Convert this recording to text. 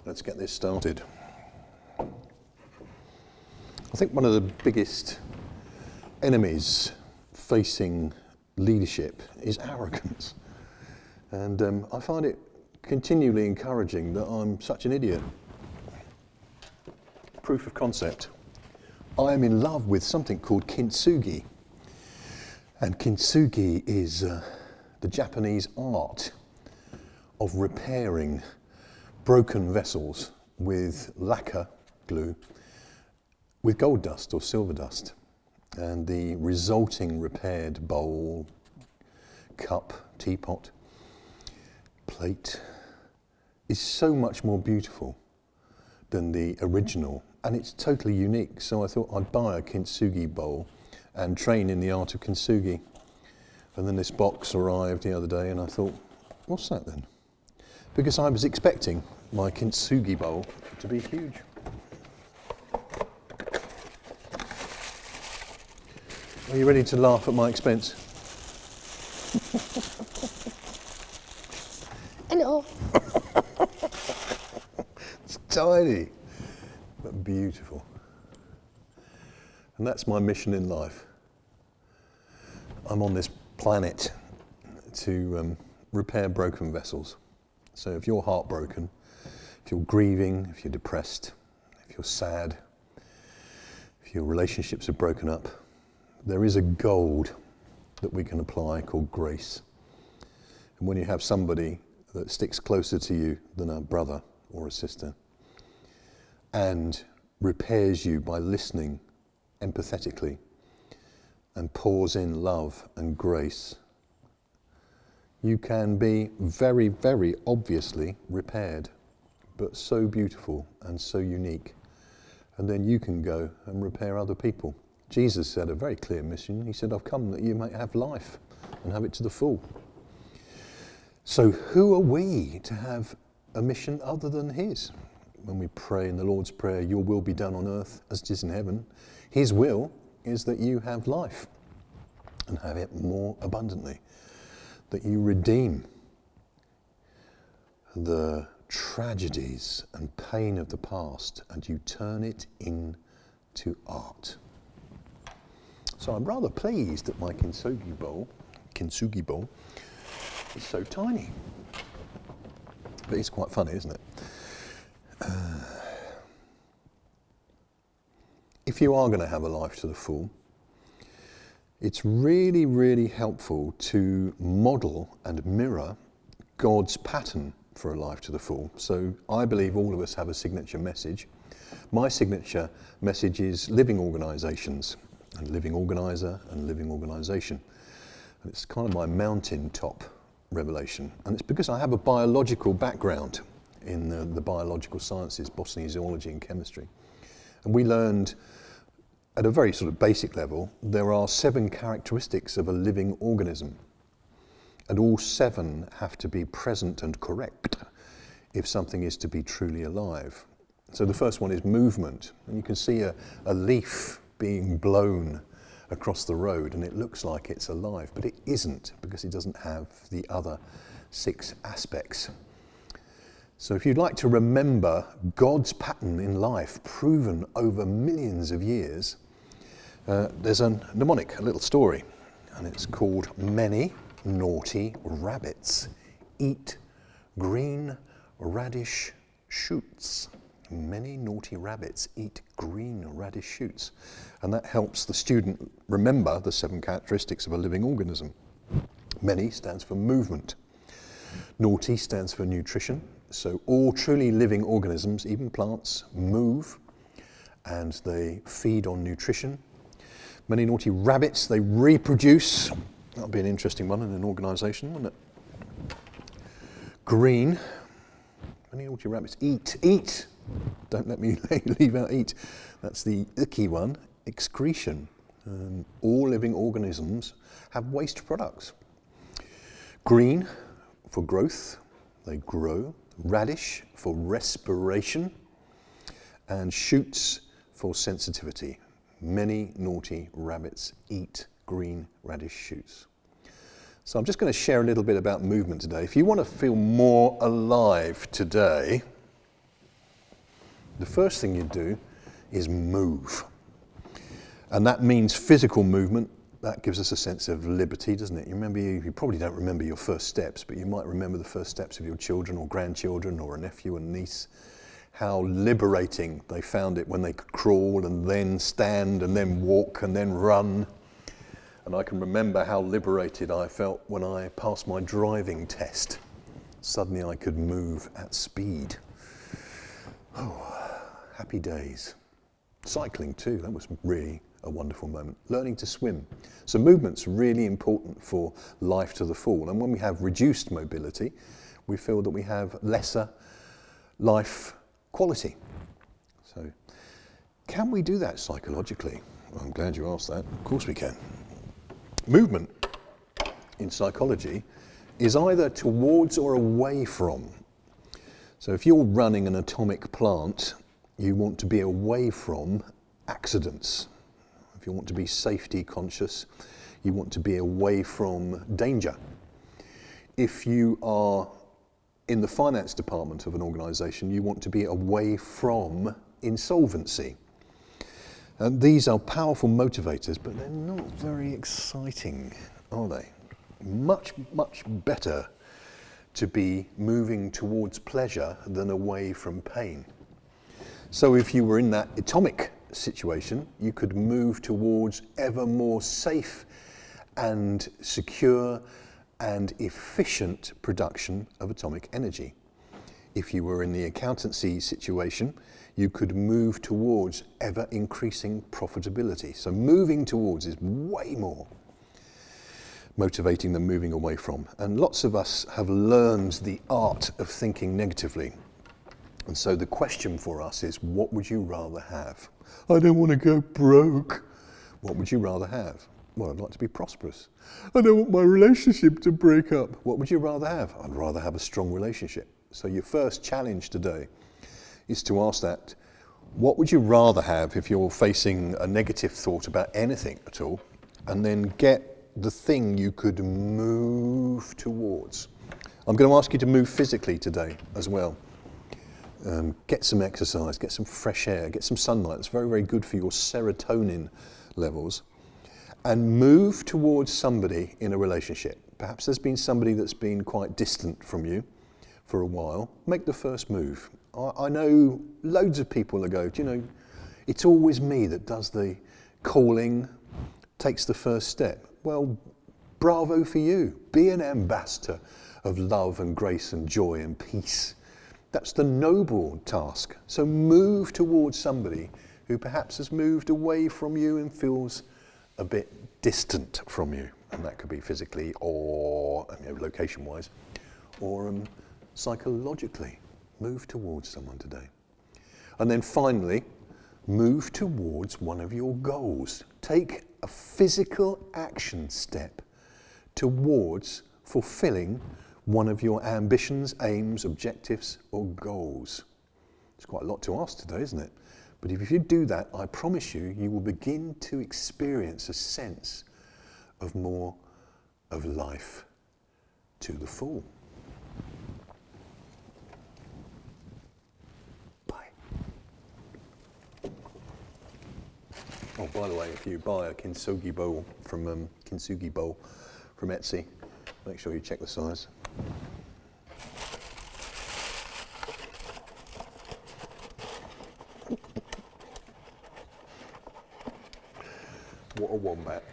Let's get this started. I think one of the biggest enemies facing leadership is arrogance. And I find it continually encouraging that I'm such an idiot. Proof of concept. I am in love with something called Kintsugi. And Kintsugi is the Japanese art of repairing broken vessels with lacquer glue, with gold dust or silver dust. And the resulting repaired bowl, cup, teapot, plate is so much more beautiful than the original, and it's totally unique. So I thought I'd buy a Kintsugi bowl and train in the art of Kintsugi. And then this box arrived the other day and I thought, what's that then? Because I was expecting my Kintsugi bowl to be huge. Are you ready to laugh at my expense? Hello. It's tiny, but beautiful. And that's my mission in life. I'm on this planet to repair broken vessels. So if you're heartbroken, if you're grieving, if you're depressed, if you're sad, if your relationships are broken up, there is a gold that we can apply called grace. And when you have somebody that sticks closer to you than a brother or a sister and repairs you by listening empathetically and pours in love and grace, you can be very, very obviously repaired, but so beautiful and so unique. And then you can go and repair other people. Jesus had a very clear mission. He said, I've come that you may have life and have it to the full. So who are we to have a mission other than his? When we pray in the Lord's Prayer, your will be done on earth as it is in heaven. His will is that you have life and have it more abundantly. That you redeem the tragedies and pain of the past and you turn it into art. So I'm rather pleased that my Kintsugi bowl is so tiny. But it's quite funny, isn't it? If you are going to have a life to the full, it's really, really helpful to model and mirror God's pattern for a life to the full. So I believe all of us have a signature message. My signature message is living organisations, and living organiser and living organisation. And it's kind of my mountaintop revelation. And it's because I have a biological background in the biological sciences, botany, zoology and chemistry. And we learned at a very sort of basic level, there are 7 characteristics of a living organism. And all 7 have to be present and correct if something is to be truly alive. So the first one is movement. And you can see a leaf being blown across the road and it looks like it's alive, but it isn't because it doesn't have the other 6 aspects. So if you'd like to remember God's pattern in life, proven over millions of years, there's a mnemonic, a little story, and it's called Many Naughty Rabbits Eat Green Radish Shoots. Many naughty rabbits eat green radish shoots. And that helps the student remember the 7 characteristics of a living organism. Many stands for movement. Naughty stands for nutrition. So all truly living organisms, even plants, move and they feed on nutrition. Many naughty rabbits, they reproduce. That'll be an interesting one in an organisation, wouldn't it? Green. Many naughty rabbits eat. Don't let me leave out eat. That's the icky one, excretion. All living organisms have waste products. Green for growth, they grow. Radish for respiration. And shoots for sensitivity. Many naughty rabbits eat green radish shoots. So I'm just going to share a little bit about movement today. If you want to feel more alive today, the first thing you do is move. And that means physical movement. That gives us a sense of liberty, doesn't it? You probably don't remember your first steps, but you might remember the first steps of your children or grandchildren or a nephew and niece. How liberating they found it when they could crawl and then stand and then walk and then run. And I can remember how liberated I felt when I passed my driving test. Suddenly I could move at speed. Oh, happy days. Cycling too, that was really a wonderful moment. Learning to swim. So movement's really important for life to the full. And when we have reduced mobility, we feel that we have lesser life quality. So can we do that psychologically? Well, I'm glad you asked that. Of course we can. Movement in psychology is either towards or away from. So if you're running an atomic plant, you want to be away from accidents. If you want to be safety conscious, you want to be away from danger. If you are in the finance department of an organisation, you want to be away from insolvency. And these are powerful motivators, but they're not very exciting, are they? Much, much better to be moving towards pleasure than away from pain. So if you were in that atomic situation, you could move towards ever more safe and secure and efficient production of atomic energy. If you were in the accountancy situation, you could move towards ever increasing profitability. So moving towards is way more motivating than moving away from. And lots of us have learned the art of thinking negatively. And so the question for us is, what would you rather have? I don't want to go broke. What would you rather have? Well, I'd like to be prosperous. I don't want my relationship to break up. What would you rather have? I'd rather have a strong relationship. So your first challenge today is to ask that, what would you rather have if you're facing a negative thought about anything at all, and then get the thing you could move towards. I'm going to ask you to move physically today as well. Get some exercise, get some fresh air, get some sunlight. It's very, very good for your serotonin levels. And move towards somebody in a relationship. Perhaps there's been somebody that's been quite distant from you for a while. Make the first move. I know loads of people that go, do you know, it's always me that does the calling, takes the first step. Well, bravo for you. Be an ambassador of love and grace and joy and peace. That's the noble task. So move towards somebody who perhaps has moved away from you and feels a bit distant from you. And that could be physically or location-wise, or psychologically. Move towards someone today. And then finally, move towards one of your goals. Take a physical action step towards fulfilling one of your ambitions, aims, objectives, or goals. It's quite a lot to ask today, isn't it? But if you do that, I promise you, you will begin to experience a sense of more of life to the full. Bye. Oh, by the way, if you buy a Kintsugi bowl from Etsy, make sure you check the size. What a wombat.